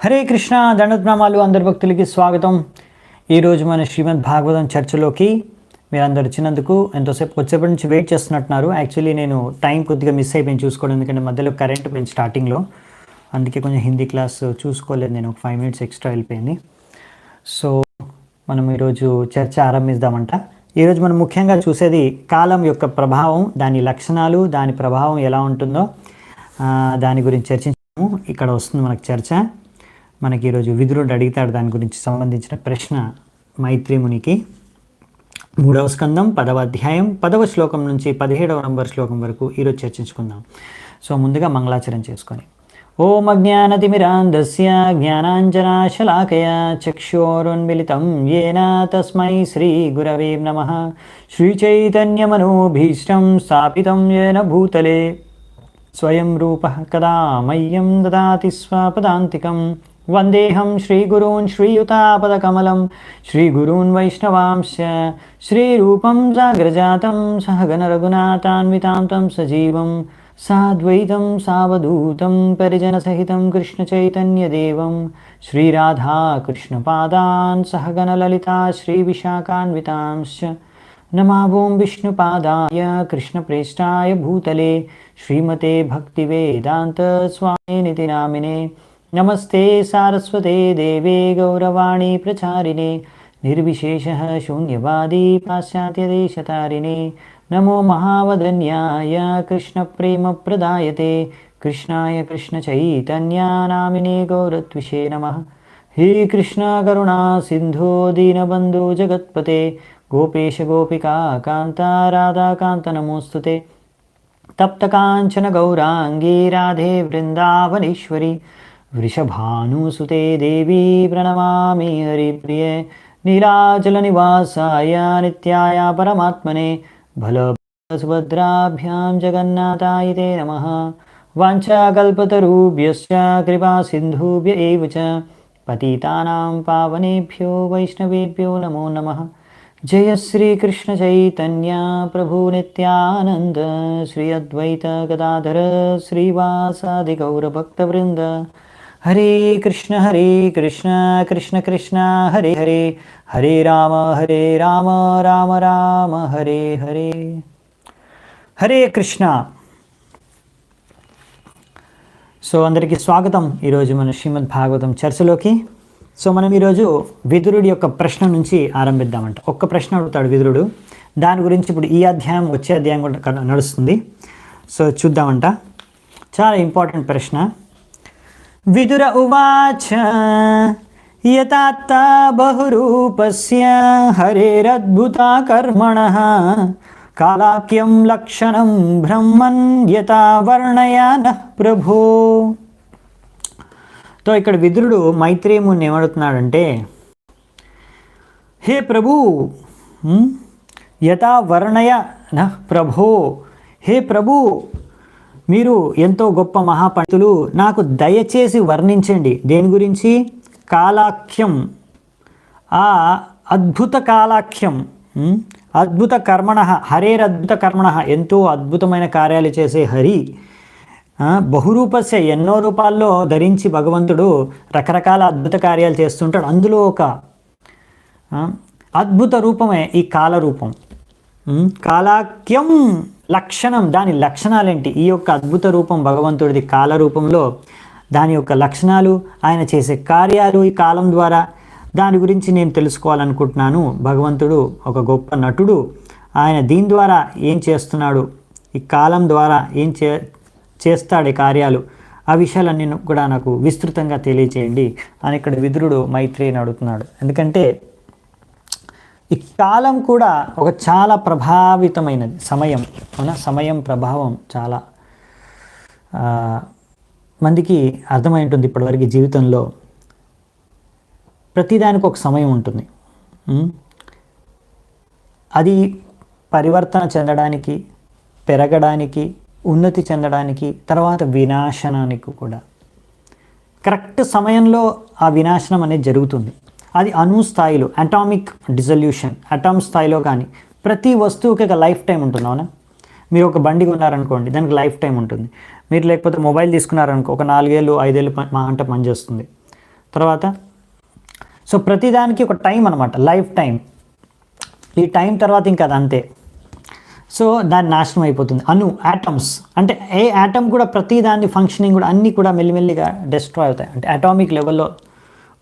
హరే కృష్ణ దండోత్ప్రణామాలు అందరి భక్తులకి స్వాగతం. ఈరోజు మన శ్రీమద్ భాగవతం చర్చలోకి మీరందరూ వచ్చినందుకు ఎంతోసేపు వచ్చేప్పటి నుంచి వెయిట్ చేస్తున్నట్టున్నారు. యాక్చువల్లీ నేను టైం కొద్దిగా మిస్ అయిపోయింది చూసుకోవడం, ఎందుకంటే మధ్యలో కరెంట్ పోయింది స్టార్టింగ్లో, అందుకే కొంచెం హిందీ క్లాస్ చూసుకోలేదు. నేను ఒక 5 minutes ఎక్స్ట్రా వెళ్ళిపోయింది. సో మనం ఈరోజు చర్చ ఆరంభిద్దామంట. ఈరోజు మనం ముఖ్యంగా చూసేది కాలం యొక్క ప్రభావం, దాని లక్షణాలు, దాని ప్రభావం ఎలా ఉంటుందో దాని గురించి చర్చించాము. ఇక్కడ వస్తుంది మనకు చర్చ. మనకి ఈరోజు విదురుడు అడుగుతాడు దాని గురించి సంబంధించిన ప్రశ్న మైత్రేమునికి. 3వ స్కందం 10వ అధ్యాయం 10వ శ్లోకం నుంచి 17వ నంబర్ శ్లోకం వరకు ఈరోజు చర్చించుకుందాం. సో ముందుగా మంగళాచరణ చేసుకొని ఓం అజ్ఞానతిమిరాంధస్య జ్ఞానాంజనాశలాకయా చక్షురున్మిలితం యేన తస్మై శ్రీ గురవే నమః. శ్రీచైతన్యమనోభీష్టం స్థాపితం యేన భూతలే స్వయం రూపః కదా మह्यं దదాతి స్వపదాంతికం. వందేహం శ్రీగురూన్ శ్రీయుతాపదకమలం శ్రీగురూన్ వైష్ణవాంశ శ్రీరూపం జాగ్రజాతం సహగణ రఘునాథాన్వితాం తం సజీవం సాద్వైతం సావధూతం పరిజనసహితం కృష్ణచైతన్యదేవం శ్రీరాధాకృష్ణపాదాన్ సహగణ లలితా శ్రీవిశాఖాన్వితాంశ్చ నమావోం విష్ణుపాదాయ కృష్ణప్రేష్టాయ భూతలే శ్రీమతే భక్తివేదాంత స్వామినితి నామినే. నమస్తే సారస్వతే దేవే గౌరవాణి ప్రచారిణే నిర్విశేష శూన్యవాది పాశ్చాత్యదేశతారిణే. నమో మహావదన్యాయ కృష్ణప్రేమ ప్రదాయతే కృష్ణాయ కృష్ణచైతన్యానామినే గౌరత్విషే నమః. హే కృష్ణ కరుణా సింధో దీనబంధో జగత్పతే గోపేశ గోపికా కాంత రాధాకాంత నమోస్తుతే. తప్తకాంచన గౌరాంగీ రాధే వృందావనేశ్వరి వృషభానుసుతే దేవీ ప్రణమామి హరిప్రియే. నీలాచల నివాసాయ నిత్యాయ పరమాత్మనే బలసుభద్రాభ్యాం జగన్నాథాయ తే నమః. వాంఛాకల్పతరుభ్యశ్చ కృపా సింధుభ్య ఏవ చ పతితానాం పావనేభ్యో వైష్ణవేభ్యో నమో నమః. జయ శ్రీ కృష్ణ చైతన్య ప్రభు నిత్యానంద శ్రీ అద్వైత గదాధర శ్రీవాసాది గౌరభక్తవృంద. హరే కృష్ణ కృష్ణ కృష్ణ హరే హరే హరే రామ రామ రామ హరే హరే. హరే కృష్ణ. సో అందరికీ స్వాగతం ఈరోజు మన శ్రీమద్ భాగవతం చర్చలోకి. సో మనం ఈరోజు విదురుడి యొక్క ప్రశ్న నుంచి ఆరంభిద్దామంట. ఒక్క ప్రశ్న అడుగుతాడు విదురుడు, దాని గురించి ఇప్పుడు ఈ అధ్యాయం వచ్చే అధ్యాయం కూడా నడుస్తుంది. సో చూద్దామంట. చాలా ఇంపార్టెంట్ ప్రశ్న. విదుర ఉవాచ యతాత్త బహురూపస్య హరేరద్భుతా కర్మణః కాలాఖ్యం లక్షణం బ్రహ్మన్ యథా వర్ణయానః ప్రభో. తో ఇక్కడ విదురుడు మైత్రేయుని ఏమడుగుతున్నాడంటే, హే ప్రభు, యథా వర్ణయ నా ప్రభో, హే ప్రభు మీరు ఎంతో గొప్ప మహాపండితులు, నాకు దయచేసి వర్ణించండి. దేని గురించి? కాలాఖ్యం, ఆ అద్భుత కాలాఖ్యం, అద్భుత కర్మణ, హరేరద్భుత కర్మణ, ఎంతో అద్భుతమైన కార్యాలు చేసే హరి. బహురూపస్య, ఎన్నో రూపాల్లో ధరించి భగవంతుడు రకరకాల అద్భుత కార్యాలు చేస్తుంటాడు. అందులో ఒక అద్భుత రూపమే ఈ కాలరూపం. కాలాఖ్యం లక్షణం, దాని లక్షణాలేంటి? ఈ యొక్క అద్భుత రూపం భగవంతుడిది కాలరూపంలో దాని యొక్క లక్షణాలు, ఆయన చేసే కార్యాలు ఈ కాలం ద్వారా, దాని గురించి నేను తెలుసుకోవాలనుకుంటున్నాను. భగవంతుడు ఒక గొప్ప నటుడు, ఆయన దీని ద్వారా ఏం చేస్తున్నాడు, ఈ కాలం ద్వారా ఏం చేస్తాడు ఈ కార్యాలు, ఆ విషయాలన్నీ కూడా నాకు విస్తృతంగా తెలియచేయండి అని ఇక్కడ విదురుడు మైత్రేయుని అడుగుతున్నాడు. ఎందుకంటే ఈ కాలం కూడా ఒక చాలా ప్రభావితమైనది. సమయం, అవునా? సమయం ప్రభావం చాలా మందికి అర్థమై ఉంటుంది ఇప్పటివరకు జీవితంలో. ప్రతిదానికి ఒక సమయం ఉంటుంది. అది పరివర్తన చెందడానికి, పెరగడానికి, ఉన్నతి చెందడానికి, తర్వాత వినాశనానికి కూడా కరెక్ట్ సమయంలో ఆ వినాశనం అనేది జరుగుతుంది. అది అణు స్థాయిలో, అటామిక్ డిజల్యూషన్, అటామ్ స్థాయిలో. కానీ ప్రతి వస్తువుకి ఒక లైఫ్ టైం ఉంటుంది. అవునా? మీరు ఒక బండి కొన్నారనుకోండి, దానికి లైఫ్ టైం ఉంటుంది. మీరు లేకపోతే మొబైల్ తీసుకున్నారనుకో, ఒక 4 ఏళ్ళు 5 ఏళ్ళు మా అంటే పనిచేస్తుంది. తర్వాత సో ప్రతిదానికి ఒక టైం అనమాట, లైఫ్ టైం. ఈ టైం తర్వాత ఇంకా అది అంతే. సో దాని నాశనం అయిపోతుంది. యాటమ్స్ అంటే ఏ యాటమ్ కూడా ప్రతి దాని ఫంక్షనింగ్ కూడా అన్నీ కూడా మెల్లిమెల్లిగా డిస్ట్రాయ్ అవుతాయి. అంటే అటామిక్ లెవెల్లో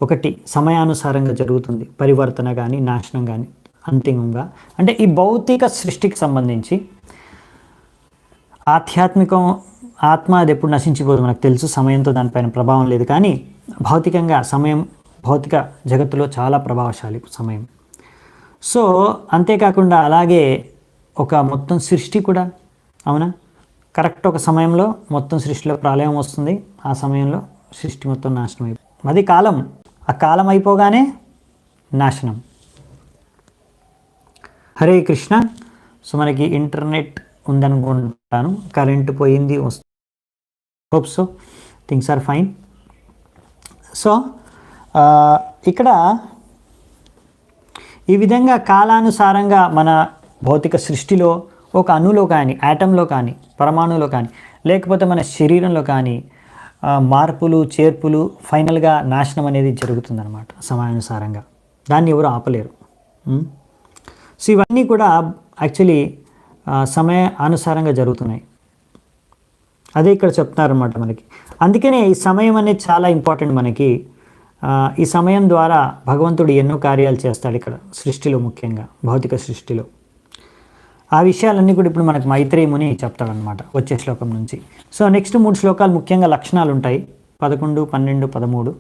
ఒకటి సమయానుసారంగా జరుగుతుంది పరివర్తన కానీ నాశనం కానీ అంతిమంగా. అంటే ఈ భౌతిక సృష్టికి సంబంధించి ఆధ్యాత్మికం ఆత్మ అది ఎప్పుడు నశించిపోదు మనకు తెలుసు, సమయంతో దానిపైన ప్రభావం లేదు. కానీ భౌతికంగా సమయం భౌతిక జగత్తులో చాలా ప్రభావశాలి సమయం. సో అంతేకాకుండా అలాగే ఒక మొత్తం సృష్టి కూడా, అవునా, కరెక్ట్ ఒక సమయంలో మొత్తం సృష్టిలో ప్రళయం వస్తుంది. ఆ సమయంలో సృష్టి మొత్తం నాశనం అయిపోతుంది. అది కాలం. ఆ కాలం అయిపోగానే నాశనం. హరే కృష్ణ. సో మనకి ఇంటర్నెట్ ఉందనుకుంటాను, కరెంటు పోయింది, hope so things are fine. So ఇక్కడ ఈ విధంగా కాలానుసారంగా మన భౌతిక సృష్టిలో ఒక అణులో కానీ యాటంలో కానీ పరమాణువులో కానీ లేకపోతే మన శరీరంలో కానీ మార్పులు చేర్పులు ఫైనల్గా నాశనం అనేది జరుగుతుందన్నమాట సమయానుసారంగా. దాన్ని ఎవరు ఆపలేరు. సో ఇవన్నీ కూడా యాక్చువల్లీ సమయ అనుసారంగా జరుగుతున్నాయి. అదే ఇక్కడ చెప్తున్నారన్నమాట మనకి. అందుకనే ఈ సమయం అనేది చాలా ఇంపార్టెంట్ మనకి. ఈ సమయం ద్వారా భగవంతుడు ఎన్నో కార్యాలు చేస్తాడు ఇక్కడ సృష్టిలో, ముఖ్యంగా భౌతిక సృష్టిలో. ఆ విషయాలన్నీ కూడా ఇప్పుడు మనకు మైత్రేయ ముని చెప్తాడనమాట వచ్చే శ్లోకం నుంచి. సో నెక్స్ట్ 3 శ్లోకాలు ముఖ్యంగా లక్షణాలు ఉంటాయి, 11, 12, 13.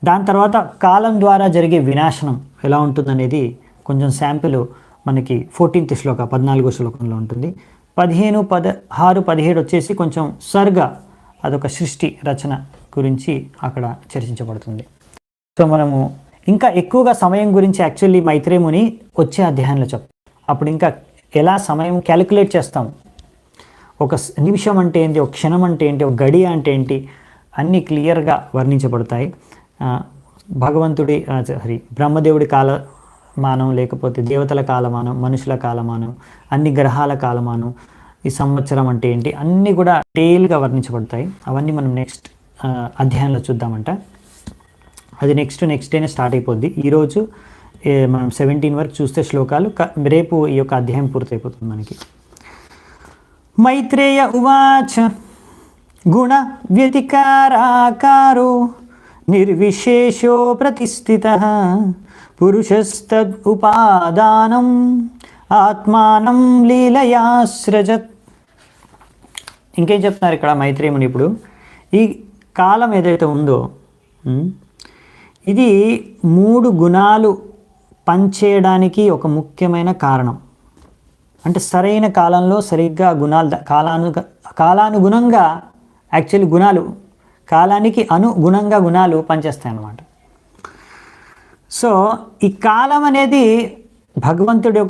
దాని తర్వాత కాలం ద్వారా జరిగే వినాశనం ఎలా ఉంటుందనేది కొంచెం శాంపిల్ మనకి 14th శ్లోక 14వ శ్లోకంలో ఉంటుంది. 15, 16, 17 వచ్చేసి కొంచెం సర్గ, అదొక సృష్టి రచన గురించి అక్కడ చర్చించబడుతుంది. సో మనము ఇంకా ఎక్కువగా సమయం గురించి యాక్చువల్లీ మైత్రేయ ముని వచ్చే అధ్యాయంలో చెప్తాం. అప్పుడు ఇంకా ఎలా సమయం క్యాలిక్యులేట్ చేస్తాం, ఒక నిమిషం అంటే ఏంటి, ఒక క్షణం అంటే ఏంటి, ఒక గడియ అంటే ఏంటి, అన్నీ క్లియర్గా వర్ణించబడతాయి. భగవంతుడి బ్రహ్మదేవుడి కాలమానం, లేకపోతే దేవతల కాలమానం, మనుషుల కాలమానం, అన్ని గ్రహాల కాలమానం, ఈ సంవత్సరం అంటే ఏంటి, అన్నీ కూడా డీటెయిల్గా వర్ణించబడతాయి. అవన్నీ మనం నెక్స్ట్ అధ్యాయంలో చూద్దామంట. అది నెక్స్ట్ డేనే స్టార్ట్ అయిపోద్ది. ఈరోజు మనం 17 వరకు చూస్తే శ్లోకాలు, రేపు ఈ యొక్క అధ్యాయం పూర్తయిపోతుంది మనకి. మైత్రేయ ఉవాచ గుణ వ్యతికారాకారో నిర్విశేషో ప్రతిష్ఠితః పురుషస్తద్ ఉపాదానం ఆత్మానం లీలయా సృజత్. ఇంకేం చెప్తున్నారు ఇక్కడ మైత్రేయ ముని? ఇప్పుడు ఈ కాలం ఏదైతే ఉందో ఇది 3 గుణాలు పనిచేయడానికి ఒక ముఖ్యమైన కారణం. అంటే సరైన కాలంలో సరిగ్గా గుణాలు కాలానుగుణంగా యాక్చువల్లీ గుణాలు కాలానికి అనుగుణంగా గుణాలు పనిచేస్తాయి అన్నమాట. సో ఈ కాలం అనేది భగవంతుడి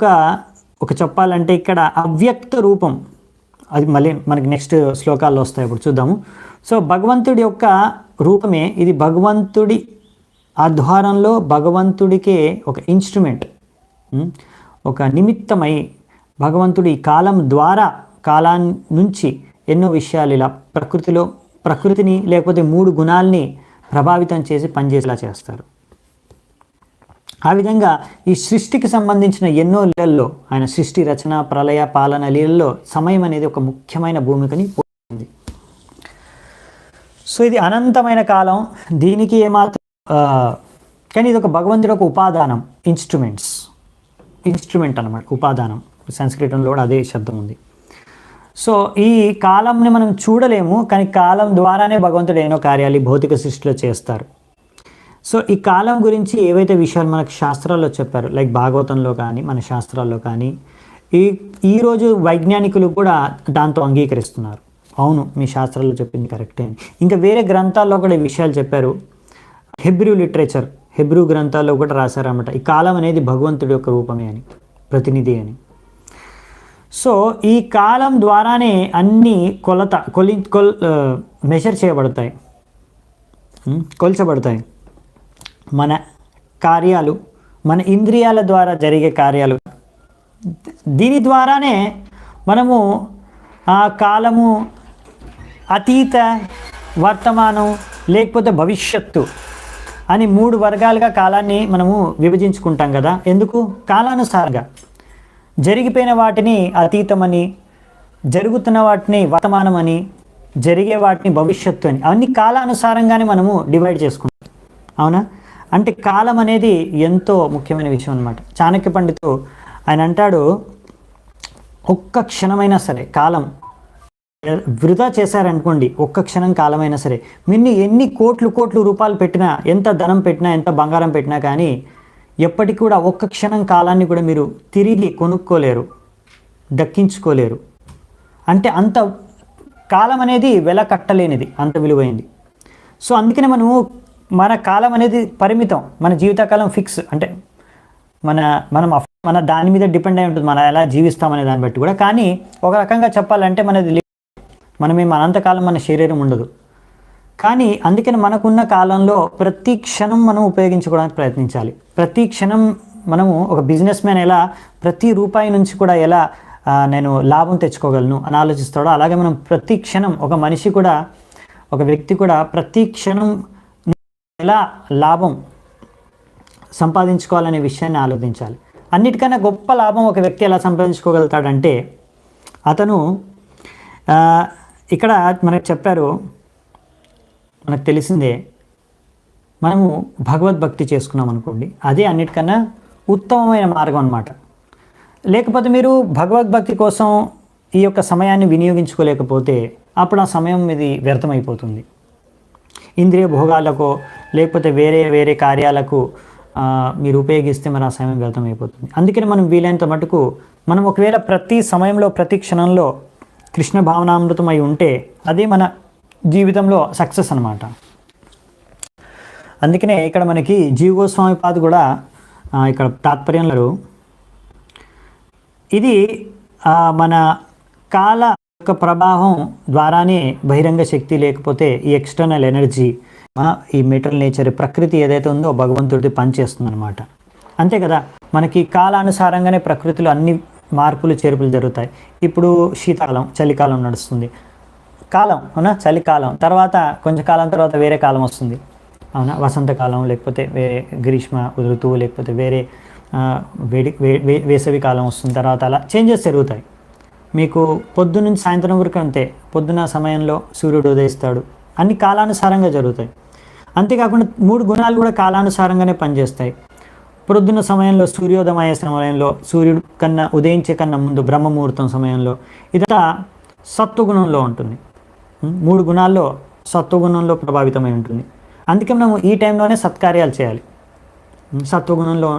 ఒక చెప్పాలంటే ఇక్కడ అవ్యక్త రూపం. అది మళ్ళీ మనకి నెక్స్ట్ శ్లోకాల్లో వస్తాయి, ఇప్పుడు చూద్దాము. సో భగవంతుడి యొక్క రూపమే ఇది. భగవంతుడి ఆధ్వర్యంలో భగవంతుడికే ఒక ఇన్స్ట్రుమెంట్, ఒక నిమిత్తమై భగవంతుడి కాలం ద్వారా కాలాన్ని నుంచి ఎన్నో విషయాలు ఇలా ప్రకృతిని లేకపోతే 3 గుణాలని ప్రభావితం చేసి పనిచేసేలా చేస్తారు. ఆ విధంగా ఈ సృష్టికి సంబంధించిన ఎన్నో లీలల్లో, ఆయన సృష్టి రచన ప్రళయ పాలన లీలల్లో సమయం అనేది ఒక ముఖ్యమైన భూమికని పోతుంది. సో ఇది అనంతమైన కాలం, దీనికి ఏమాత్రం కానీ ఇది ఒక భగవంతుడి ఒక ఉపాదానం, ఇన్స్ట్రుమెంట్ అన్నమాట. ఉపాదానం సంస్కృతంలో కూడా అదే శబ్దం ఉంది. సో ఈ కాలంని మనం చూడలేము, కానీ కాలం ద్వారానే భగవంతుడు ఎన్నో కార్యాలు భౌతిక సృష్టిలో చేస్తారు. సో ఈ కాలం గురించి ఏవైతే విషయాలు మనకు శాస్త్రాల్లో చెప్పారు, లైక్ భాగవతంలో కానీ మన శాస్త్రాల్లో కానీ, ఈరోజు వైజ్ఞానికులు కూడా దాంతో అంగీకరిస్తున్నారు. అవును, మీ శాస్త్రాల్లో చెప్పింది కరెక్టే అని. ఇంకా వేరే గ్రంథాల్లో కూడా ఈ విషయాలు చెప్పారు. హెబ్రూ గ్రంథాల్లో కూడా రాశారన్నమాట. ఈ కాలం అనేది భగవంతుడి యొక్క రూపమే అని, ప్రతినిధి అని. సో ఈ కాలం ద్వారానే అన్నీ మెజర్ చేయబడతాయి, కొల్చబడతాయి. మన కార్యాలు, మన ఇంద్రియాల ద్వారా జరిగే కార్యాలు, దీని ద్వారానే మనము ఆ కాలము, అతీత, వర్తమానం లేకపోతే భవిష్యత్తు అని 3 వర్గాలుగా కాలాన్ని మనము విభజించుకుంటాం కదా. ఎందుకు? కాలానుసారంగా జరిగిపోయిన వాటిని అతీతమని, జరుగుతున్న వాటిని వర్తమానమని, జరిగే వాటిని భవిష్యత్తు అని, అవన్నీ కాలానుసారంగానే మనము డివైడ్ చేసుకుంటాం. అవునా? అంటే కాలం అనేది ఎంతో ముఖ్యమైన విషయం అనమాట. చాణక్య పండితుడు ఆయన అంటాడు, ఒక్క క్షణమైనా సరే కాలం వృధా చేశారనుకోండి, ఒక్క క్షణం కాలమైనా సరే, మీరు ఎన్ని కోట్లు రూపాయలు పెట్టినా, ఎంత ధనం పెట్టినా, ఎంత బంగారం పెట్టినా కానీ ఎప్పటికి కూడా ఒక్క క్షణం కాలాన్ని కూడా మీరు తిరిగి కొనుక్కోలేరు, దక్కించుకోలేరు. అంటే అంత కాలం అనేది వెల కట్టలేనిది, అంత విలువైంది. సో అందుకనే మన కాలం అనేది పరిమితం, మన జీవితకాలం ఫిక్స్. అంటే మన దాని మీద డిపెండ్ అయి ఉంటుంది, మనం ఎలా జీవిస్తామనే దాన్ని బట్టి కూడా. కానీ ఒక రకంగా చెప్పాలంటే మనమేం అనంతకాలం మన శరీరం ఉండదు. కానీ అందుకని మనకున్న కాలంలో ప్రతి క్షణం మనం ఉపయోగించుకోవడానికి ప్రయత్నించాలి. ప్రతి క్షణం మనము ఒక బిజినెస్ మ్యాన్ ఎలా ప్రతి రూపాయి నుంచి కూడా ఎలా నేను లాభం తెచ్చుకోగలను అని ఆలోచిస్తాడో, అలాగే మనం ప్రతి క్షణం ఒక వ్యక్తి కూడా ప్రతి క్షణం ఎలా లాభం సంపాదించుకోవాలనే విషయాన్ని ఆలోచించాలి. అన్నిటికన్నా గొప్ప లాభం ఒక వ్యక్తి ఎలా సంపాదించుకోగలుగుతాడంటే, అతను ఇక్కడ మనకు చెప్పారు, మనకు తెలిసిందే, మనము భగవద్భక్తి చేసుకున్నాం అనుకోండి, అదే అన్నిటికన్నా ఉత్తమమైన మార్గం అన్నమాట. లేకపోతే మీరు భగవద్భక్తి కోసం ఈ యొక్క సమయాన్ని వినియోగించుకోలేకపోతే అప్పుడు ఆ సమయం ఇది వ్యర్థమైపోతుంది. ఇంద్రియ భోగాలకు లేకపోతే వేరే కార్యాలకు మీరు ఉపయోగిస్తే మరి ఆ సమయం వ్యర్థమైపోతుంది. అందుకని మనం వీలైనంత మటుకు మనం ఒకవేళ ప్రతి సమయంలో ప్రతి క్షణంలో కృష్ణ భావనామృతమై ఉంటే అదే మన జీవితంలో సక్సెస్ అన్నమాట. అందుకనే ఇక్కడ మనకి జీవ గోస్వామి పాద కూడా ఇక్కడ తాత్పర్యంలో ఇది మన కాల యొక్క ప్రభావం ద్వారానే బహిరంగ శక్తి, లేకపోతే ఈ ఎక్స్టర్నల్ ఎనర్జీ, ఈ మెటల్ నేచర్, ప్రకృతి ఏదైతే ఉందో భగవంతుడిది పనిచేస్తుంది అనమాట. అంతే కదా, మనకి కాలానుసారంగానే ప్రకృతిలో అన్ని మార్పులు చేర్పులు జరుగుతాయి. ఇప్పుడు శీతాకాలం, చలికాలం నడుస్తుంది, కాలం అవునా, చలికాలం తర్వాత కొంచెం కాలం తర్వాత వేరే కాలం వస్తుంది అవునా, వసంతకాలం, లేకపోతే వేరే గ్రీష్మ ఋతువు, లేకపోతే వేరే వేసవి కాలం వస్తుంది. తర్వాత అలా చేంజెస్ జరుగుతాయి. మీకు పొద్దున్న నుంచి సాయంత్రం వరకు అంతే, పొద్దున సమయంలో సూర్యుడు ఉదయిస్తాడు, అన్ని కాలానుసారంగా జరుగుతాయి. అంతేకాకుండా 3 గుణాలు కూడా కాలానుసారంగానే పనిచేస్తాయి. పొద్దున్న సమయంలో సూర్యోదయ సమయంలో, సూర్యుడు ఉదయించే కన్నా ముందు బ్రహ్మముహూర్తం సమయంలో, ఇదంతా సత్వగుణంలో ఉంటుంది. 3 గుణాల్లో సత్వగుణంలో ప్రభావితమై ఉంటుంది. అందుకే మనం ఈ టైంలోనే సత్కార్యాలు చేయాలి. సత్వగుణంలో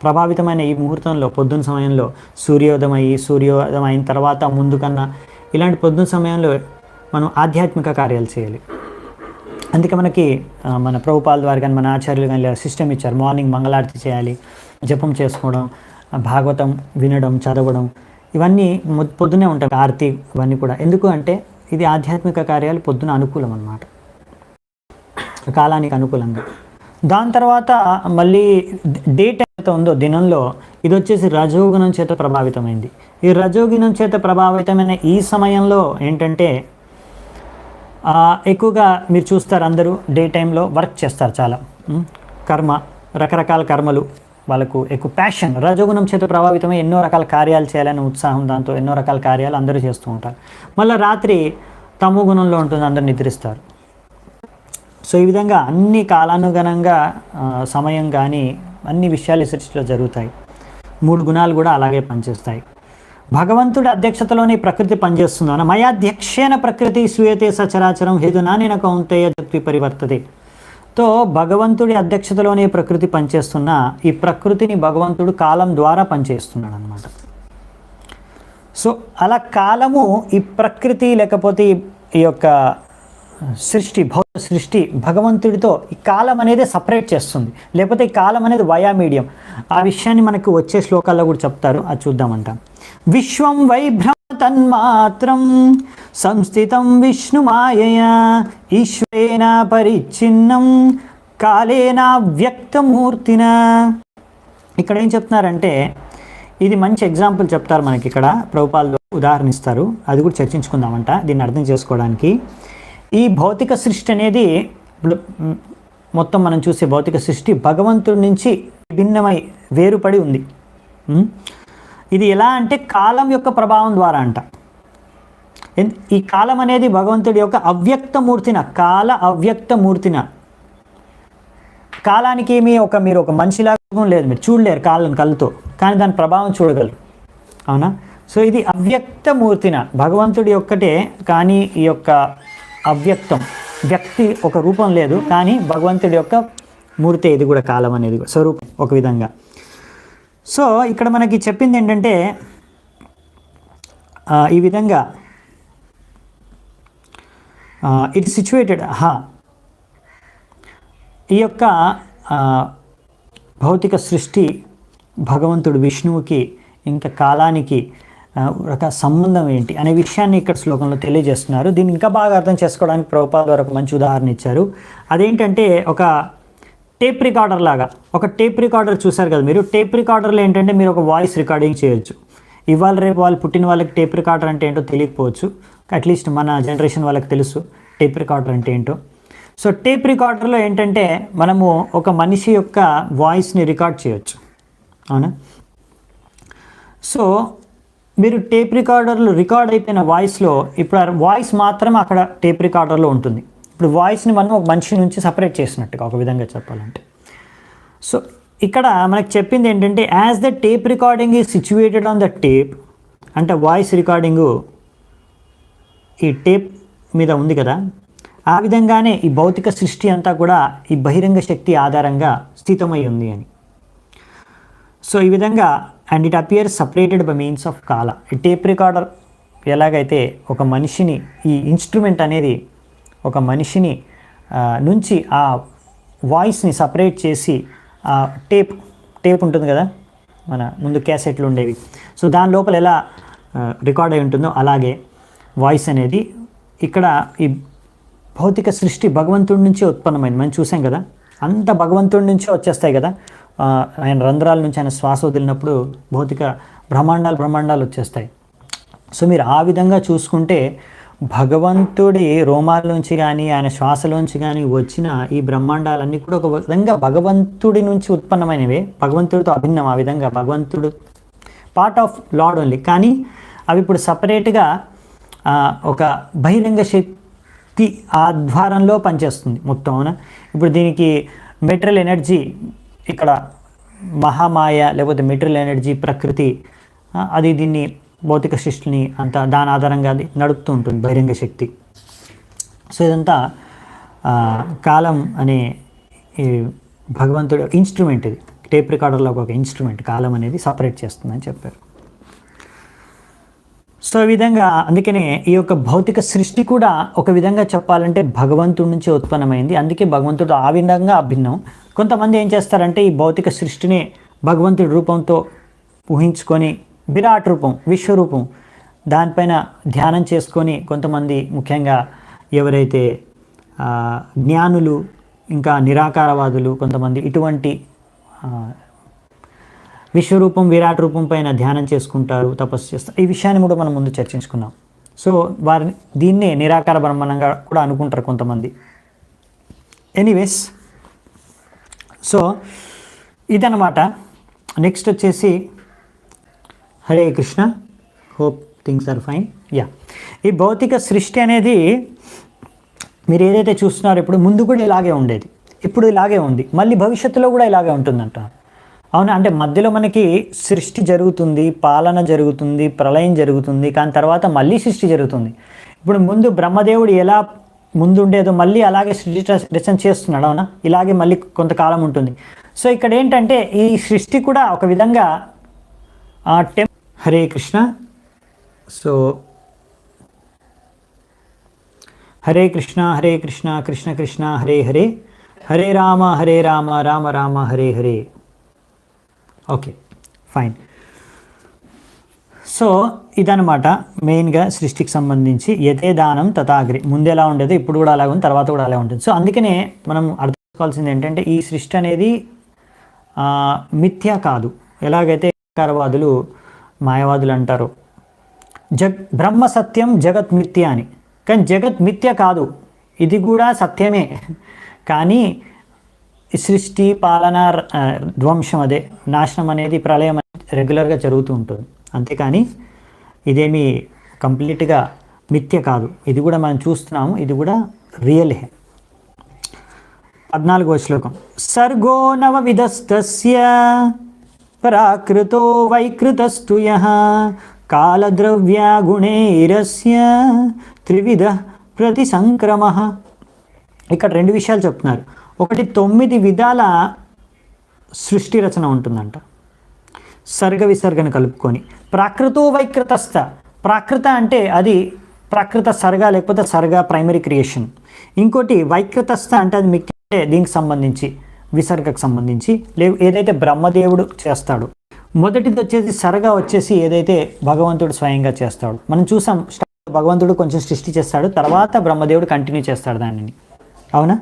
ప్రభావితమైన ఈ ముహూర్తంలో, పొద్దున్న సమయంలో, సూర్యోదయం అయిన తర్వాత ముందు కన్నా ఇలాంటి పొద్దున్న సమయంలో మనం ఆధ్యాత్మిక కార్యాలు చేయాలి. అందుకే మనకి మన ప్రభుపాల ద్వారా కానీ మన ఆచార్యులు కానీ సిస్టమ్ ఇచ్చారు. మార్నింగ్ మంగళారతి చేయాలి, జపం చేసుకోవడం, భాగవతం వినడం, చదవడం, ఇవన్నీ పొద్దునే ఉంటాయి. ఆరతి ఇవన్నీ కూడా ఎందుకు అంటే ఇది ఆధ్యాత్మిక కార్యాలు పొద్దున అనుకూలం అన్నమాట, కాలానికి అనుకూలంగా. దాని తర్వాత మళ్ళీ డే టైం అయితే ఉందో దినంలో, ఇది వచ్చేసి రజోగుణం చేత ప్రభావితమైంది. ఈ రజోగుణం చేత ప్రభావితమైన ఈ సమయంలో ఏంటంటే ఎక్కువగా మీరు చూస్తారు, అందరూ డే టైంలో వర్క్ చేస్తారు, చాలా రకరకాల కర్మలు, వాళ్ళకు ఎక్కువ ప్యాషన్. రజోగుణం చేత ప్రభావితమై ఎన్నో రకాల కార్యాలు చేయాలని ఉత్సాహం, దాంతో ఎన్నో రకాల కార్యాలు అందరూ చేస్తూ ఉంటారు. మళ్ళీ రాత్రి తమో గుణంలో ఉంటుంది, అందరూ నిద్రిస్తారు. సో ఈ విధంగా అన్ని కాలానుగుణంగా సమయం కానీ అన్ని విషయాలు సృష్టిలో జరుగుతాయి. 3 గుణాలు కూడా అలాగే పనిచేస్తాయి. భగవంతుడి అధ్యక్షతలోని ప్రకృతి పనిచేస్తుందన్న మయాధ్యక్షేణ ప్రకృతి సూయతే సచరాచరం హేతునా నేను కౌంతేయ జత్వి పరివర్తతే. తో భగవంతుడి అధ్యక్షతలోనే ప్రకృతి పనిచేస్తున్న ఈ ప్రకృతిని భగవంతుడు కాలం ద్వారా పనిచేస్తున్నాడు అన్నమాట. సో అలా కాలము ఈ ప్రకృతి లేకపోతే ఈ యొక్క భౌతిక సృష్టి భగవంతుడితో ఈ కాలం అనేది సపరేట్ చేస్తుంది, లేకపోతే ఈ కాలం అనేది వయా మీడియం. ఆ విషయాన్ని మనకు వచ్చే శ్లోకాల్లో కూడా చెప్తారు, అది చూద్దామంట. విశ్వం వైభ్రమ తన్మాత్రం సంస్థితం విష్ణుమాయయా ఈశ్వరేణ పరిచ్ఛిన్నం కాలేన వ్యక్తమూర్తిన. ఇక్కడ ఏం చెప్తున్నారంటే, ఇది మంచి ఎగ్జాంపుల్ చెప్తారు మనకి ఇక్కడ, ప్రభుపాలు ఉదాహరణ ఇస్తారు, అది కూడా చర్చించుకుందామంట దీన్ని అర్థం చేసుకోవడానికి. ఈ భౌతిక సృష్టి అనేది మొత్తం మనం చూసే భౌతిక సృష్టి భగవంతుడి నుంచి భిన్నమై వేరుపడి ఉంది. ఇది ఎలా అంటే కాలం యొక్క ప్రభావం ద్వారా అంట. ఈ కాలం అనేది భగవంతుడి యొక్క అవ్యక్తమూర్తిన, కాల అవ్యక్తమూర్తిన. కాలానికి మీరు ఒక మనిషిలాగా లేదు, మీరు చూడలేరు కాలం కళ్ళతో, కానీ దాని ప్రభావం చూడగలరు. అవునా? సో ఇది అవ్యక్తమూర్తిన భగవంతుడి ఒక్కటే, కానీ ఈ యొక్క అవ్యక్తం వ్యక్తి ఒక రూపం లేదు, కానీ భగవంతుడి యొక్క మూర్తి ఇది కూడా, కాలం అనేది స్వరూపం ఒక విధంగా. సో ఇక్కడ మనకి చెప్పింది ఏంటంటే ఈ విధంగా ఇట్ సిచ్యువేటెడ్. ఈ యొక్క భౌతిక సృష్టి భగవంతుడు విష్ణువుకి ఇంకా కాలానికి ఒక సంబంధం ఏంటి అనే విషయాన్ని ఇక్కడ శ్లోకంలో తెలియజేస్తున్నారు. దీన్ని ఇంకా బాగా అర్థం చేసుకోవడానికి ప్రభుపాద వారు ఒక మంచి ఉదాహరణ ఇచ్చారు. అదేంటంటే ఒక టేప్ రికార్డర్ లాగా. ఒక టేప్ రికార్డర్ చూసారు కదా మీరు. టేప్ రికార్డర్లో ఏంటంటే మీరు ఒక వాయిస్ రికార్డింగ్ చేయొచ్చు. ఇవాళ రేపు వాళ్ళు పుట్టిన వాళ్ళకి టేప్ రికార్డర్ అంటే ఏంటో తెలియకపోవచ్చు, అట్లీస్ట్ మన జనరేషన్ వాళ్ళకి తెలుసు టేప్ రికార్డర్ అంటే ఏంటో. సో టేప్ రికార్డర్లో ఏంటంటే మనము ఒక మనిషి యొక్క వాయిస్ని రికార్డ్ చేయొచ్చు. అవునా? సో మీరు టేప్ రికార్డర్లో రికార్డ్ అయిపోయిన వాయిస్లో ఇప్పుడు ఆ వాయిస్ మాత్రం అక్కడ టేప్ రికార్డర్లో ఉంటుంది. ఇప్పుడు వాయిస్ని మనం ఒక మనిషి నుంచి సపరేట్ చేసినట్టుగా ఒక విధంగా చెప్పాలంటే. సో ఇక్కడ మనకు చెప్పింది ఏంటంటే as the tape recording is situated on the tape, అంటే వాయిస్ రికార్డింగు ఈ టేప్ మీద ఉంది కదా, ఆ విధంగానే ఈ భౌతిక సృష్టి అంతా కూడా ఈ బహిరంగ శక్తి ఆధారంగా స్థితమై ఉంది అని. సో ఈ విధంగా and it appears separated by means of కాల. ఈ టేప్ రికార్డర్ ఎలాగైతే ఒక మనిషిని, ఈ ఇన్స్ట్రుమెంట్ అనేది ఒక మనిషిని నుంచి ఆ వాయిస్ని సపరేట్ చేసి ఆ టేప్ ఉంటుంది కదా, మన ముందు క్యాసెట్లు ఉండేవి, సో దాని లోపల ఎలా రికార్డ్ అయి ఉంటుందో అలాగే వాయిస్ అనేది ఇక్కడ ఈ భౌతిక సృష్టి భగవంతుడి నుంచే ఉత్పన్నమైంది. మనం చూసాం కదా, అంత భగవంతుడి నుంచే వచ్చేస్తాయి కదా. ఆయన రంధ్రాల నుంచి ఆయన శ్వాస వదిలినప్పుడు భౌతిక బ్రహ్మాండాలు వచ్చేస్తాయి. సో మీరు ఆ విధంగా చూసుకుంటే భగవంతుడి రోమాల నుంచి కానీ ఆయన శ్వాసలోంచి కానీ వచ్చిన ఈ బ్రహ్మాండాలన్నీ కూడా ఒక విధంగా భగవంతుడి నుంచి ఉత్పన్నమైనవే, భగవంతుడితో అభిన్నం. ఆ విధంగా భగవంతుడు పార్ట్ ఆఫ్ లార్డ్ ఓన్లీ, కానీ అవి ఇప్పుడు సపరేట్గా ఒక బహిరంగ శక్తి ఆధ్వర్యంలో పనిచేస్తుంది మొత్తం. అవునా? ఇప్పుడు దీనికి మెటీరియల్ ఎనర్జీ, ఇక్కడ మహామాయ లేకపోతే మెటీరియల్ ఎనర్జీ ప్రకృతి, అది దీన్ని భౌతిక సృష్టిని అంతా దాని ఆధారంగా అది నడుపుతూ ఉంటుంది బహిరంగ శక్తి. సో ఇదంతా కాలం అనే ఈ భగవంతుడి ఇన్స్ట్రుమెంట్, ఇది టేప్ రికార్డర్లో ఒక ఇన్స్ట్రుమెంట్, కాలం అనేది సపరేట్ చేస్తుందని చెప్పారు. సో ఈ విధంగా అందుకనే ఈ యొక్క భౌతిక సృష్టి కూడా ఒక విధంగా చెప్పాలంటే భగవంతుడి నుంచి ఉత్పన్నమైంది. అందుకే భగవంతుడు ఆ విధంగా అభిన్నం. కొంతమంది ఏం చేస్తారంటే ఈ భౌతిక సృష్టిని భగవంతుడి రూపంతో ఊహించుకొని విరాట్ రూపం, విశ్వరూపం, దానిపైన ధ్యానం చేసుకొని కొంతమంది, ముఖ్యంగా ఎవరైతే జ్ఞానులు ఇంకా నిరాకారవాదులు, కొంతమంది ఇటువంటి విశ్వరూపం విరాట్ రూపం పైన ధ్యానం చేసుకుంటారు, తపస్సు చేస్తారు. ఈ విషయాన్ని కూడా మనం ముందు చర్చించుకున్నాం. సో వారిని దీన్నే నిరాకార బ్రహ్మాండంగా కూడా అనుకుంటారు కొంతమంది. ఎనీవేస్, సో ఇదన్నమాట. నెక్స్ట్ వచ్చేసి Hare Krishna, hope things are fine. Yeah, ఈ భౌతిక సృష్టి అనేది మీరు ఏదైతే చూస్తున్నారో ఇప్పుడు ముందు కూడా ఇలాగే ఉండేది, ఇప్పుడు ఇలాగే ఉంది, మళ్ళీ భవిష్యత్తులో కూడా ఇలాగే ఉంటుందంట. అవునా? అంటే మధ్యలో మనకి సృష్టి జరుగుతుంది, పాలన జరుగుతుంది, ప్రళయం జరుగుతుంది, కానీ తర్వాత మళ్ళీ సృష్టి జరుగుతుంది. ఇప్పుడు ముందు బ్రహ్మదేవుడు ఎలా ముందుండేదో మళ్ళీ అలాగే సృష్టి రచన చేస్తున్నాడు. అవునా? ఇలాగే మళ్ళీ కొంతకాలం ఉంటుంది. సో ఇక్కడ ఏంటంటే ఈ సృష్టి కూడా ఒక విధంగా Hare Krishna. So Hare Krishna Hare Krishna Krishna Krishna Hare Hare, Hare Rama Rama Rama Hare Hare. Okay, fine. So ఇదనమాట మెయిన్గా సృష్టికి సంబంధించి. యథే దానం తథాగ్రి, ముందు ఎలా ఉండేదో ఇప్పుడు కూడా అలాగే ఉంది, తర్వాత కూడా అలాగే ఉంటుంది. సో అందుకనే మనం అర్థం చేసుకోవాల్సింది ఏంటంటే ఈ సృష్టి అనేది మిథ్య కాదు. ఎలాగైతే నిరాకారవాదులు, మాయవాదులు అంటారు బ్రహ్మ సత్యం జగత్ మిథ్య అని, కానీ జగత్ మిథ్య కాదు, ఇది కూడా సత్యమే. కానీ సృష్టి పాలన ధ్వంసం అదే నాశనం అనేది ప్రళయం రెగ్యులర్గా జరుగుతూ ఉంటుంది. అంతేకాని ఇదేమి కంప్లీట్గా మిథ్య కాదు. ఇది కూడా మనం చూస్తున్నాము, ఇది కూడా రియలే. 14వ శ్లోకం. సర్గో నవవిధస్తస్య ప్రాకృతో వైకృతస్తు యః కాలద్రవ్యా గుణైరస్య త్రివిధ ప్రతిసంక్రమః. ఇక్కడ 2 విషయాలు చెప్తున్నారు. ఒకటి 9 విధాల సృష్టి రచన ఉంటుందంట, సర్గ విసర్గను కలుపుకొని. ప్రాకృతో వైకృతస్థ, ప్రాకృత అంటే అది ప్రాకృత సర్గ లేకపోతే సర్గ ప్రైమరీ క్రియేషన్. ఇంకోటి వైకృతస్థ అంటే అది మిక్కి దీనికి సంబంధించి విసర్గకు సంబంధించి ఏదైతే బ్రహ్మదేవుడు చేస్తాడు. మొదటిది వచ్చేసి సర్గ వచ్చేసి ఏదైతే భగవంతుడు స్వయంగా చేస్తాడు. మనం చూసాం, భగవంతుడు కొంచెం సృష్టి చేస్తాడు, తర్వాత బ్రహ్మదేవుడు కంటిన్యూ చేస్తాడు దానిని. అవునా?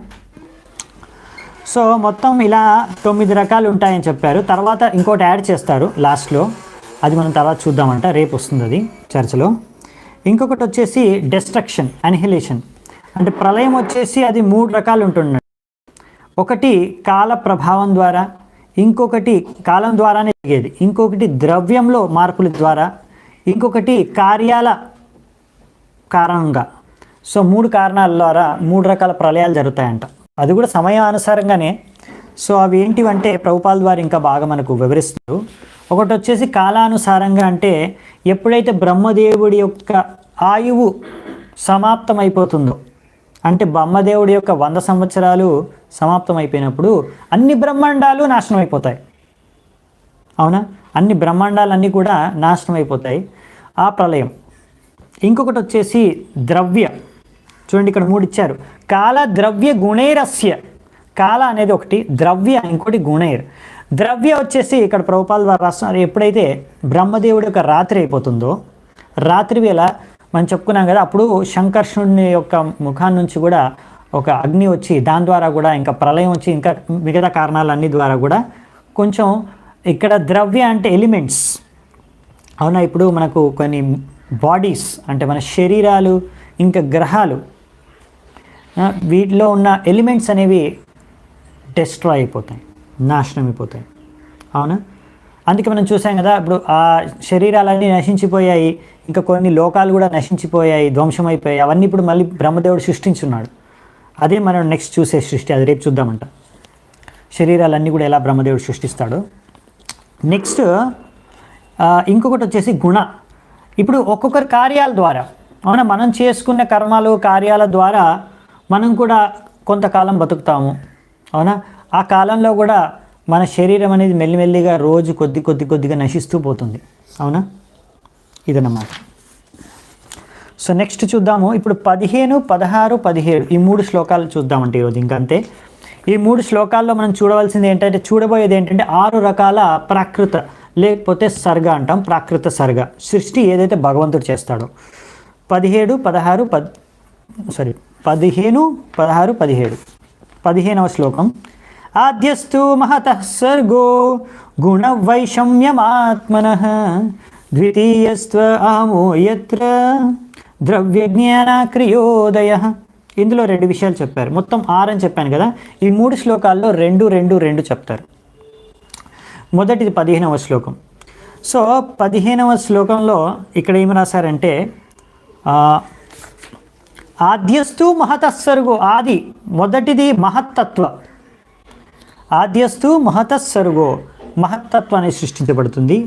సో మొత్తం ఇలా 9 రకాలు ఉంటాయని చెప్పారు. తర్వాత ఇంకోటి యాడ్ చేస్తారు లాస్ట్లో, అది మనం తర్వాత చూద్దామంట, రేపు వస్తుంది అది చర్చలో. ఇంకొకటి వచ్చేసి డెస్ట్రక్షన్, అనిహిలేషన్, అంటే ప్రళయం వచ్చేసి అది 3 రకాలు ఉంటున్నాయి. ఒకటి కాల ప్రభావం ద్వారా, ఇంకొకటి కాలం ద్వారానే జరిగేది, ఇంకొకటి ద్రవ్యంలో మార్పుల ద్వారా, ఇంకొకటి కార్యాల కారణంగా. సో 3 కారణాల ద్వారా 3 రకాల ప్రళయాలు జరుగుతాయంట. అది కూడా సమయానుసారంగానే. సో అవి ఏంటివంటే ప్రభుపాల ద్వారా ఇంకా బాగా మనకు వివరిస్తారు. ఒకటి వచ్చేసి కాలానుసారంగా, అంటే ఎప్పుడైతే బ్రహ్మదేవుడి యొక్క ఆయువు సమాప్తం అయిపోతుందో, అంటే బ్రహ్మదేవుడి యొక్క 100 సంవత్సరాలు సమాప్తం అయిపోయినప్పుడు అన్ని బ్రహ్మాండాలు నాశనం అయిపోతాయి. అవునా? అన్ని బ్రహ్మాండాలన్నీ కూడా నాశనం అయిపోతాయి, ఆ ప్రళయం. ఇంకొకటి వచ్చేసి ద్రవ్య, చూడండి ఇక్కడ 3 ఇచ్చారు. కాల ద్రవ్య గుణైరస్య, కాల అనేది ఒకటి, ద్రవ్య ఇంకోటి గుణైర్. ద్రవ్య వచ్చేసి ఇక్కడ ప్రభుపాల ద్వారా రాస్తున్నారు, ఎప్పుడైతే బ్రహ్మదేవుడి యొక్క రాత్రి అయిపోతుందో, రాత్రి వేళ మనం చెప్పుకున్నాం కదా, అప్పుడు శంకర్షుని యొక్క ముఖాన్ని నుంచి కూడా ఒక అగ్ని వచ్చి దాని ద్వారా కూడా ఇంకా ప్రళయం వచ్చి ఇంకా మిగతా కారణాలన్నీ ద్వారా కూడా కొంచెం ఇక్కడ ద్రవ్య అంటే ఎలిమెంట్స్. అవునా? ఇప్పుడు మనకు కొన్ని బాడీస్ అంటే మన శరీరాలు ఇంకా గ్రహాలు, వీటిలో ఉన్న ఎలిమెంట్స్ అనేవి డెస్ట్రాయ్ అయిపోతాయి, నాశనం అయిపోతాయి. అవునా? అందుకే మనం చూసాం కదా, ఇప్పుడు ఆ శరీరాలన్నీ నశించిపోయాయి, ఇంకా కొన్ని లోకాలు కూడా నశించిపోయాయి, ధ్వంసమైపోయాయి. అవన్నీ ఇప్పుడు మళ్ళీ బ్రహ్మదేవుడు సృష్టించున్నాడు. అదే మనం నెక్స్ట్ చూసే సృష్టి, అది రేపు చూద్దామంట. శరీరాలన్నీ కూడా ఎలా బ్రహ్మదేవుడు సృష్టిస్తాడు. నెక్స్ట్ ఇంకొకటి వచ్చేసి గుణ. ఇప్పుడు ఒక్కొక్కరి కార్యాల ద్వారా, అవునా, మనం చేసుకున్న కర్మాలు కార్యాల ద్వారా మనం కూడా కొంతకాలం బతుకుతాము. అవునా? ఆ కాలంలో కూడా మన శరీరం అనేది మెల్లిమెల్లిగా రోజు కొద్దిగా నశిస్తూ పోతుంది. అవునా? ఇదన్నమాట. సో నెక్స్ట్ చూద్దాము. ఇప్పుడు 15, 16, 17 ఈ 3 శ్లోకాలు చూద్దామంటే ఈరోజు. ఇంకంతే. ఈ 3 శ్లోకాల్లో మనం చూడవలసింది ఏంటంటే, చూడబోయేది ఏంటంటే 6 రకాల ప్రాకృత లేకపోతే సర్గ అంటాం. ప్రాకృత సర్గ సృష్టి ఏదైతే భగవంతుడు చేస్తాడో. 15, 16, 17. 15వ శ్లోకం. ఆద్యస్తు మహతః సర్గో గుణ వైషమ్యమాత్మనః ద్వితీయస్త్వ అహమో యత్ర ద్రవ్యజ్ఞాన క్రియోదయః. ఇందులో 2 విషయాలు చెప్పారు. మొత్తం 6 అని చెప్పాను కదా. ఈ 3 శ్లోకాల్లో 2 చెప్తారు. మొదటిది 15వ శ్లోకం. సో 15వ శ్లోకంలో ఇక్కడ ఏమి రాశారంటే, ఆద్యస్తు మహతస్సర్గో, ఆది మొదటిది మహత్తత్వ. ఆద్యస్తు మహతస్సర్గో, మహత్తత్వం అనేది సృష్టించబడుతుంది.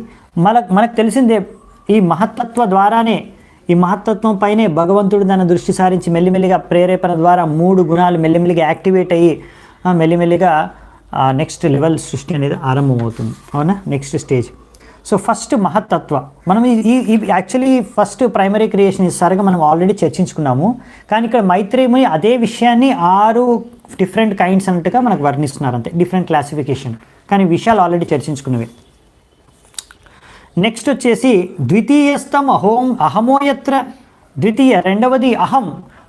మనకు తెలిసిందే, ఈ మహత్తత్వ ద్వారానే, ఈ మహత్తత్వం పైనే భగవంతుడు తన దృష్టి సారించి మెల్లిమెల్లిగా ప్రేరేపణ ద్వారా 3 గుణాలు మెల్లిమెల్లిగా యాక్టివేట్ అయ్యి మెల్లిమెల్లిగా నెక్స్ట్ లెవెల్ సృష్టి అనేది ఆరంభమవుతుంది. అవునా? Next stage. సో ఫస్ట్ మహత్తత్వ. మనం ఈ యాక్చువల్లీ ఫస్ట్ ప్రైమరీ క్రియేషన్ ఈ సరిగా మనం ఆల్రెడీ చర్చించుకున్నాము. కానీ ఇక్కడ మైత్రేయుని అదే విషయాన్ని 6 డిఫరెంట్ కైండ్స్ అన్నట్టుగా మనకు వర్ణిస్తున్నారు, అంతే, డిఫరెంట్ క్లాసిఫికేషన్. కానీ విషయాలు ఆల్రెడీ చర్చించుకున్నవి. నెక్స్ట్ వచ్చేసి ద్వితీయస్థం అహమోయత్ర. ద్వితీయ, రెండవది అహం.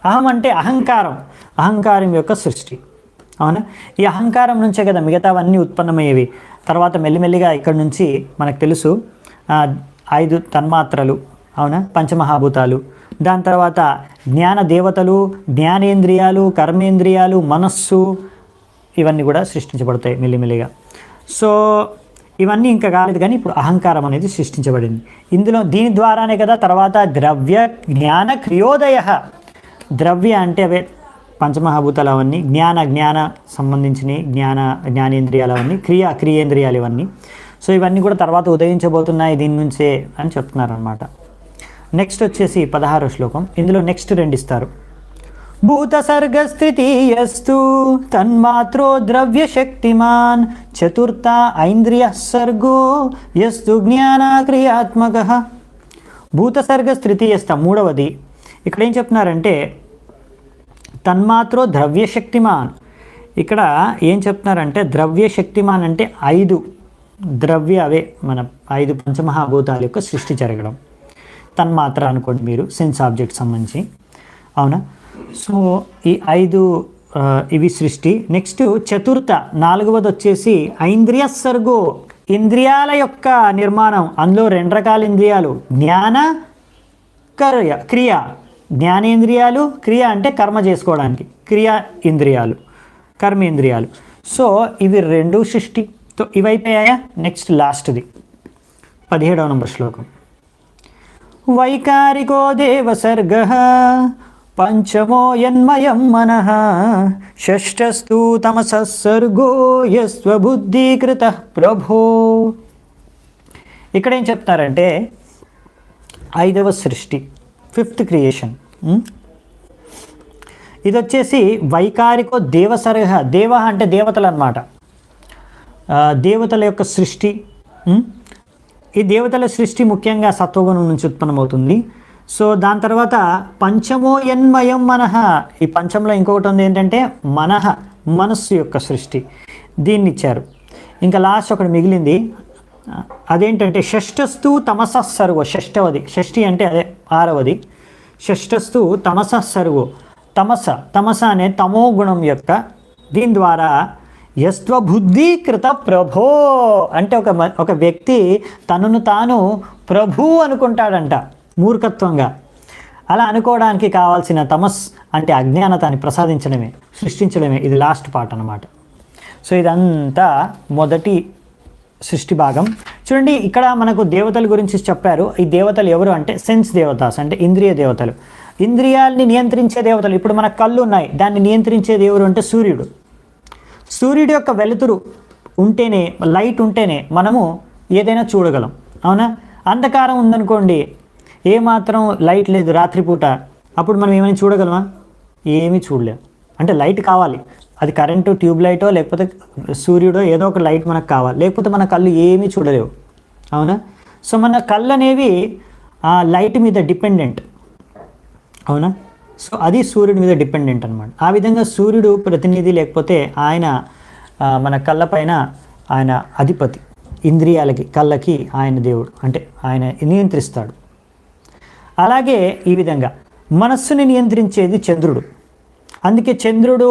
అహం అంటే అహంకారం, అహంకారం యొక్క సృష్టి. అవునా? ఈ అహంకారం నుంచే కదా మిగతావన్నీ ఉత్పన్నమయ్యేవి. తర్వాత మెల్లిమెల్లిగా ఇక్కడ నుంచి మనకు తెలుసు 5 తన్మాత్రలు, అవునా, పంచమహాభూతాలు. దాని తర్వాత జ్ఞాన దేవతలు, జ్ఞానేంద్రియాలు, కర్మేంద్రియాలు, మనస్సు, ఇవన్నీ కూడా సృష్టించబడతాయి మెల్లిమెల్లిగా. సో ఇవన్నీ ఇంకా కాలేదు, కానీ ఇప్పుడు అహంకారం అనేది సృష్టించబడింది. దీని ద్వారానే కదా తర్వాత ద్రవ్య జ్ఞాన క్రియోదయ. ద్రవ్య అంటే అవే పంచమహాభూతాలు, అవన్నీ జ్ఞాన సంబంధించినవి, జ్ఞానేంద్రియాలు అవన్నీ, క్రియేంద్రియాలు ఇవన్నీ. సో ఇవన్నీ కూడా తర్వాత ఉదయించబోతున్నాయి దీని నుంచే అని చెప్తున్నారనమాట. నెక్స్ట్ వచ్చేసి 16వ శ్లోకం. ఇందులో నెక్స్ట్ 2 ఇస్తారు. భూతసర్గస్థితీయస్తు తన్మాత్రో ద్రవ్యశక్తిమాన్ చతుర్థ ఐంద్రియ సర్గో యస్తు జ్ఞానక్రియాత్మకః. భూతసర్గస్థితీయస్థ 3వది. ఇక్కడ ఏం చెప్తున్నారంటే తన్మాత్రో ద్రవ్యశక్తిమాన్. ఇక్కడ ఏం చెప్తున్నారంటే ద్రవ్యశక్తిమాన్ అంటే 5 అవే మన 5 పంచమహాభూతాల యొక్క సృష్టి జరగడం. తన్మాత్ర అనుకోండి మీరు, సెన్స్ ఆబ్జెక్ట్ సంబంధించి, అవునా. సో ఈ 5 ఇవి సృష్టి. నెక్స్ట్ చతుర్థ 4వది వచ్చేసి ఐంద్రియ సర్గో, ఇంద్రియాల యొక్క నిర్మాణం. అందులో 2 రకాల ఇంద్రియాలు, జ్ఞాన క్రియ. జ్ఞానేంద్రియాలు, క్రియ అంటే కర్మ చేసుకోవడానికి, క్రియా ఇంద్రియాలు, కర్మేంద్రియాలు. సో ఇవి 2 సృష్టి. ఇవైపోయాయా. నెక్స్ట్ లాస్ట్ది 17వ నంబర్ శ్లోకం. వైకారికో దేవసర్గః పంచమో యన్మయం మనః షష్ఠస్తు తమసః సర్గో యస్వబుద్ధీకృతః ప్రభో. ఇక్కడ ఏం చెప్తారంటే 5వ సృష్టి, 5th క్రియేషన్. ఇది వచ్చేసి వైకారికో దేవసర్గ. దేవ అంటే దేవతలు అన్నమాట, దేవతల యొక్క సృష్టి. ఈ దేవతల సృష్టి ముఖ్యంగా సత్వగుణం నుంచి ఉత్పన్నమవుతుంది. సో దాని తర్వాత పంచమో యన్మయం మనః. ఈ పంచంలో ఇంకొకటి ఉంది ఏంటంటే మనః, మనస్సు యొక్క సృష్టి, దీన్ని ఇచ్చారు. ఇంకా లాస్ట్ ఒకటి మిగిలింది, అదేంటంటే షష్ఠస్తు తమసః సర్గో. షష్ఠి అంటే అదే 6వది. షష్ఠస్తు తమసః సర్గో. తమస అనే తమో గుణం యొక్క, దీని ద్వారా యస్వబుద్ధీకృత ప్రభో అంటే ఒక వ్యక్తి తనను తాను ప్రభు అనుకుంటాడంట మూర్ఖత్వంగా. అలా అనుకోవడానికి కావాల్సిన తమస్ అంటే అజ్ఞానతాన్ని ప్రసాదించడమే, సృష్టించడమే. ఇది లాస్ట్ పార్ట్ అన్నమాట. సో ఇదంతా మొదటి సృష్టి భాగం. చూడండి, ఇక్కడ మనకు దేవతల గురించి చెప్పారు. ఈ దేవతలు ఎవరు అంటే సెన్స్ దేవతాస్, అంటే ఇంద్రియ దేవతలు, ఇంద్రియాల్ని నియంత్రించే దేవతలు. ఇప్పుడు మన కళ్ళు ఉన్నాయి, దాన్ని నియంత్రించేది ఎవరు అంటే సూర్యుడు. సూర్యుడి యొక్క వెలుతురు ఉంటేనే, లైట్ ఉంటేనే మనము ఏదైనా చూడగలం, అవునా. అంధకారం ఉందనుకోండి, ఏమాత్రం లైట్ లేదు రాత్రిపూట, అప్పుడు మనం ఏమైనా చూడగలమా? ఏమీ చూడలేం. అంటే లైట్ కావాలి, అది కరెంటు ట్యూబ్ లైటో లేకపోతే సూర్యుడో ఏదో ఒక లైట్ మనకు కావాలి, లేకపోతే మన కళ్ళు ఏమీ చూడలేవు, అవునా. సో మన కళ్ళు అనేవి ఆ లైట్ మీద డిపెండెంట్, అవునా. సో అది సూర్యుడి మీద డిపెండెంట్ అనమాట. ఆ విధంగా సూర్యుడు ప్రతినిధి, లేకపోతే ఆయన మన కళ్ళపైన ఆయన అధిపతి, ఇంద్రియాలకి, కళ్ళకి ఆయన దేవుడు, అంటే ఆయన నియంత్రిస్తాడు. అలాగే ఈ విధంగా మనస్సుని నియంత్రించేది చంద్రుడు. అందుకే చంద్రుడు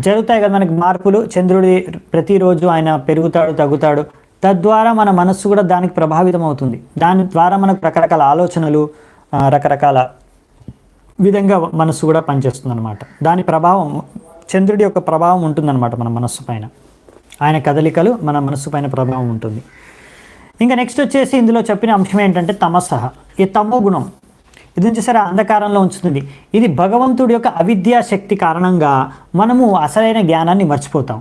జరుగుతాయి కదా మనకి మార్పులు. చంద్రుడి ప్రతిరోజు ఆయన పెరుగుతాడు, తగ్గుతాడు. తద్వారా మన మనస్సు కూడా దానికి ప్రభావితం అవుతుంది. దాని ద్వారా మనకు రకరకాల ఆలోచనలు, రకరకాల విధంగా మనస్సు కూడా పనిచేస్తుంది అనమాట. దాని ప్రభావం, చంద్రుడి యొక్క ప్రభావం ఉంటుందన్నమాట మన మనస్సు పైన. ఆయన కదలికలు మన మనస్సు పైన ప్రభావం ఉంటుంది. ఇంకా నెక్స్ట్ వచ్చేసి ఇందులో చెప్పిన అంశం ఏంటంటే తమస్సహ, ఈ తమో గుణం. ఇది వచ్చేసరి అంధకారంలో ఉంచుతుంది. ఇది భగవంతుడి యొక్క అవిద్యా శక్తి కారణంగా మనము అసలైన జ్ఞానాన్ని మర్చిపోతాం.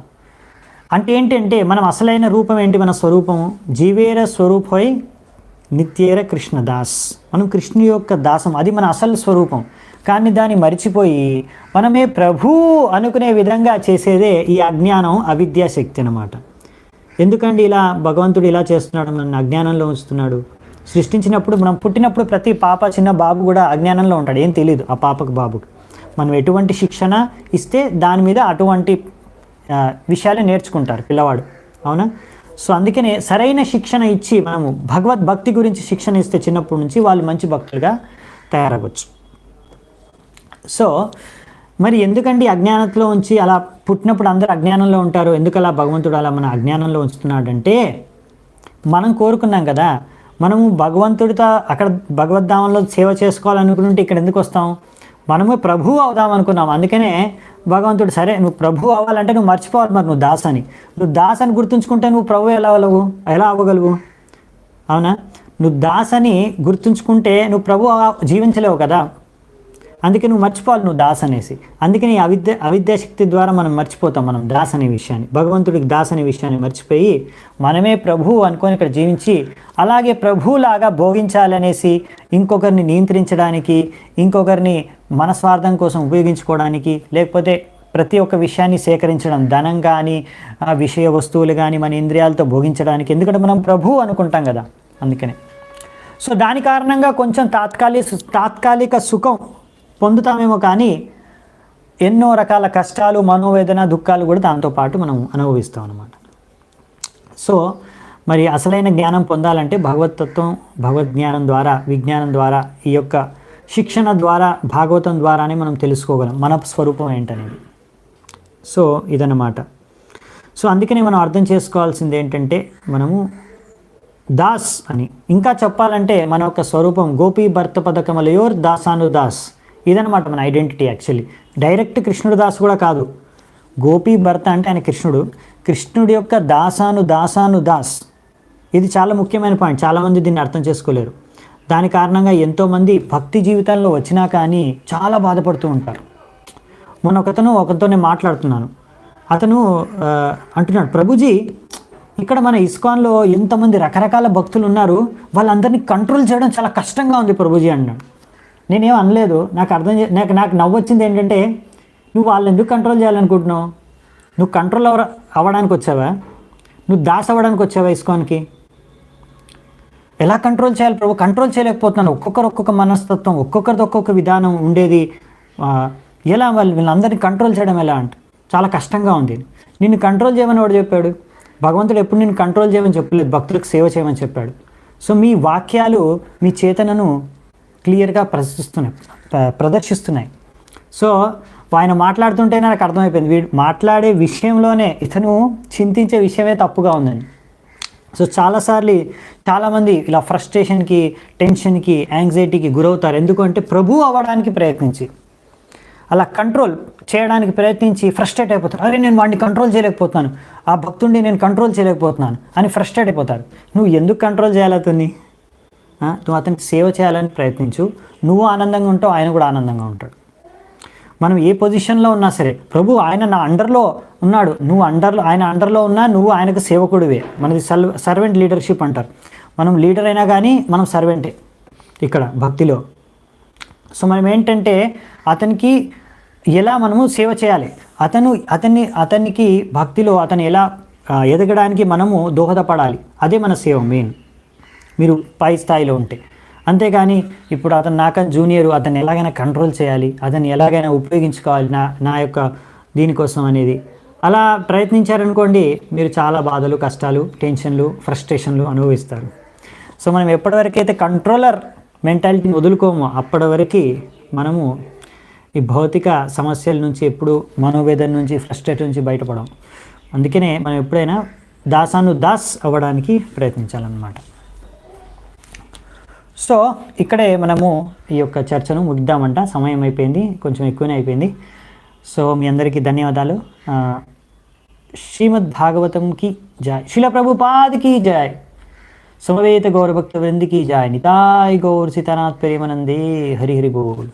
అంటే ఏంటంటే మనం అసలైన రూపం ఏంటి? మన స్వరూపము జీవేర స్వరూపై నిత్యేర కృష్ణదాస్. మనం కృష్ణు యొక్క దాసం, అది మన అసలు స్వరూపం. కానీ దాన్ని మరిచిపోయి మనమే ప్రభు అనుకునే విధంగా చేసేదే ఈ అజ్ఞానం, అవిద్యా శక్తి అన్నమాట. ఎందుకండి ఇలా భగవంతుడు ఇలా చేస్తున్నాడు, మన అజ్ఞానంలో ఉంచుతున్నాడు? సృష్టించినప్పుడు, మనం పుట్టినప్పుడు ప్రతి పాప, చిన్న బాబు కూడా అజ్ఞానంలో ఉంటాడు, ఏం తెలియదు ఆ పాపకు బాబుకి. మనం ఎటువంటి శిక్షణ ఇస్తే దాని మీద అటువంటి విషయాలే నేర్చుకుంటారు పిల్లవాడు, అవునా. సో అందుకనే సరైన శిక్షణ ఇచ్చి మనము భగవద్భక్తి గురించి శిక్షణ ఇస్తే చిన్నప్పటి నుంచి వాళ్ళు మంచి భక్తులుగా తయారవ్వచ్చు. సో మరి ఎందుకండి అజ్ఞానంలో ఉంచి అలా పుట్టినప్పుడు అందరూ అజ్ఞానంలో ఉంటారు, ఎందుకు అలా భగవంతుడు అలా మన అజ్ఞానంలో ఉంచుతున్నాడంటే, మనం కోరుకున్నాం కదా, మనము భగవంతుడితో అక్కడ భగవద్ధామంలో సేవ చేసుకోవాలనుకుంటే ఇక్కడ ఎందుకు వస్తాం? మనము ప్రభువు అవుదాం అనుకున్నాం. అందుకనే భగవంతుడు సరే నువ్వు ప్రభు అవ్వాలంటే నువ్వు మర్చిపోవాలి, మరి నువ్వు దాస్ అని. నువ్వు దాస్ అని గుర్తుంచుకుంటే నువ్వు ప్రభు ఎలా అవ్వగలవు? అవునా? నువ్వు దాస్ అని గుర్తుంచుకుంటే నువ్వు ప్రభు జీవించలేవు కదా. అందుకే నువ్వు మర్చిపోవాలి నువ్వు దాస్ అనేసి. అందుకని అవిద్యాశక్తి ద్వారా మనం మర్చిపోతాం మనం దాస్ అనే విషయాన్ని, భగవంతుడికి దాస్ అనే విషయాన్ని మర్చిపోయి మనమే ప్రభు అనుకొని ఇక్కడ జీవించి అలాగే ప్రభులాగా భోగించాలనేసి, ఇంకొకరిని నియంత్రించడానికి, ఇంకొకరిని మన స్వార్థం కోసం ఉపయోగించుకోవడానికి, లేకపోతే ప్రతి ఒక్క విషయాన్ని సేకరించడం, ధనం కానీ విషయ వస్తువులు కానీ మన ఇంద్రియాలతో భోగించడానికి. ఎందుకంటే మనం ప్రభు అనుకుంటాం కదా, అందుకనే. సో దాని కారణంగా కొంచెం తాత్కాలిక సుఖం పొందుతామేమో, కానీ ఎన్నో రకాల కష్టాలు, మనోవేదన, దుఃఖాలు కూడా దాంతోపాటు మనం అనుభవిస్తాం అన్నమాట. సో మరి అసలైన జ్ఞానం పొందాలంటే భగవతత్వం, భగవద్జ్ఞానం ద్వారా, విజ్ఞానం ద్వారా, ఈ యొక్క శిక్షణ ద్వారా, భాగవతం ద్వారానే మనం తెలుసుకోగలం మన స్వరూపం ఏంటనేది. సో ఇదన్నమాట. సో అందుకనే మనం అర్థం చేసుకోవాల్సింది ఏంటంటే మనము దాస్ అని. ఇంకా చెప్పాలంటే మన యొక్క స్వరూపం గోపీ భర్త పదకమలయోర్ దాసాను దాస్, ఇదనమాట మన ఐడెంటిటీ. యాక్చువల్లీ డైరెక్ట్ కృష్ణుడు దాస్ కూడా కాదు. గోపీ భర్త అంటే ఆయన కృష్ణుడు, కృష్ణుడి యొక్క దాసాను దాస్. ఇది చాలా ముఖ్యమైన పాయింట్. చాలామంది దీన్ని అర్థం చేసుకోలేరు. దాని కారణంగా ఎంతోమంది భక్తి జీవితంలో వచ్చినా కానీ చాలా బాధపడుతూ ఉంటారు. మొన్న ఒకరితో నేను మాట్లాడుతున్నాను. అతను అంటున్నాడు, ప్రభుజీ ఇక్కడ మన ఇస్కాన్లో ఎంతమంది రకరకాల భక్తులు ఉన్నారు, వాళ్ళందరినీ కంట్రోల్ చేయడం చాలా కష్టంగా ఉంది ప్రభుజీ అన్నాడు. నేనేం అనలేదు. నాకు నవ్వు వచ్చింది ఏంటంటే, నువ్వు వాళ్ళని ఎందుకు కంట్రోల్ చేయాలనుకుంటున్నావు? నువ్వు కంట్రోల్ అవ్వడానికి వచ్చావా? నువ్వు దాస్ అవ్వడానికి వచ్చావా ఇస్కాన్కి? ఎలా కంట్రోల్ చేయాలి ప్రభు? కంట్రోల్ చేయలేకపోతున్నాను. ఒక్కొక్క మనస్తత్వం, ఒక్కొక్కరిది ఒక్కొక్క విధానం ఉండేది. ఎలా వీళ్ళందరినీ కంట్రోల్ చేయడం ఎలా అంటే చాలా కష్టంగా ఉంది. నిన్ను కంట్రోల్ చేయమని వాడు చెప్పాడు. భగవంతుడు ఎప్పుడు నిన్ను కంట్రోల్ చేయమని చెప్పలేదు, భక్తులకు సేవ చేయమని చెప్పాడు. సో మీ వాక్యాలు మీ చేతనను క్లియర్గా ప్రదర్శిస్తున్నాయి. సో ఆయన మాట్లాడుతుంటే నాకు అర్థమైపోయింది, వీడు మాట్లాడే విషయంలోనే ఇతను చింతించే విషయమే తప్పుగా ఉందని. సో చాలామంది ఇలా ఫ్రస్ట్రేషన్కి, టెన్షన్కి, యాంగ్జైటీకి గురవుతారు. ఎందుకంటే ప్రభు అవ్వడానికి ప్రయత్నించి, అలా కంట్రోల్ చేయడానికి ప్రయత్నించి ఫ్రస్ట్రేట్ అయిపోతారు. అరే నేను వాడిని కంట్రోల్ చేయలేకపోతున్నాను, ఆ భక్తుడిని నేను కంట్రోల్ చేయలేకపోతున్నాను అని ఫ్రస్ట్రేట్ అయిపోతారు. నువ్వు ఎందుకు కంట్రోల్ చేయాలి అతన్ని? నువ్వు అతనికి సేవ చేయాలని ప్రయత్నించు. నువ్వు ఆనందంగా ఉంటావు, ఆయన కూడా ఆనందంగా ఉంటాడు. మనం ఏ పొజిషన్లో ఉన్నా సరే, ప్రభు ఆయన నా అండర్లో ఉన్నాడు, ఆయన అండర్లో ఉన్నా నువ్వు ఆయనకు సేవకుడివే. మనది సర్వెంట్ లీడర్షిప్ అంటారు. మనం లీడర్ అయినా కానీ మనం సర్వెంటే ఇక్కడ భక్తిలో. సో మనం ఏంటంటే అతనికి ఎలా మనము సేవ చేయాలి, అతనికి భక్తిలో అతను ఎలా ఎదగడానికి మనము దోహదపడాలి. అదే మన సేవ మెయిన్, మీరు పై స్థాయిలో ఉంటే. అంతేగాని ఇప్పుడు అతను నాకన్నా జూనియరు, అతన్ని ఎలాగైనా కంట్రోల్ చేయాలి, అతన్ని ఎలాగైనా ఉపయోగించుకోవాలి నా యొక్క దీనికోసం అనేది అలా ప్రయత్నించారనుకోండి, మీరు చాలా బాధలు, కష్టాలు, టెన్షన్లు, ఫ్రస్ట్రేషన్లు అనుభవిస్తారు. సో మనం ఎప్పటివరకైతే కంట్రోలర్ మెంటాలిటీని వదులుకోమో అప్పటి వరకు మనము ఈ భౌతిక సమస్యల నుంచి, ఎప్పుడు మనోవేదన నుంచి, ఫ్రస్ట్రేట్ నుంచి బయటపడం. అందుకనే మనం ఎప్పుడైనా దాస్ అవ్వడానికి ప్రయత్నించాలన్నమాట. సో ఇక్కడే మనము ఈ యొక్క చర్చను ముగిద్దామంట. సమయం అయిపోయింది, కొంచెం ఎక్కువనే అయిపోయింది. సో మీ అందరికీ ధన్యవాదాలు. శ్రీమద్ భాగవతంకి జాయ్, శిల ప్రభుపాదికి జాయ్, సమవేత గౌరభక్త వృందికి జాయ్, నితాయ్ గౌర్ సీతానాథ్ ప్రేమానందే, హరి హరి బోల్.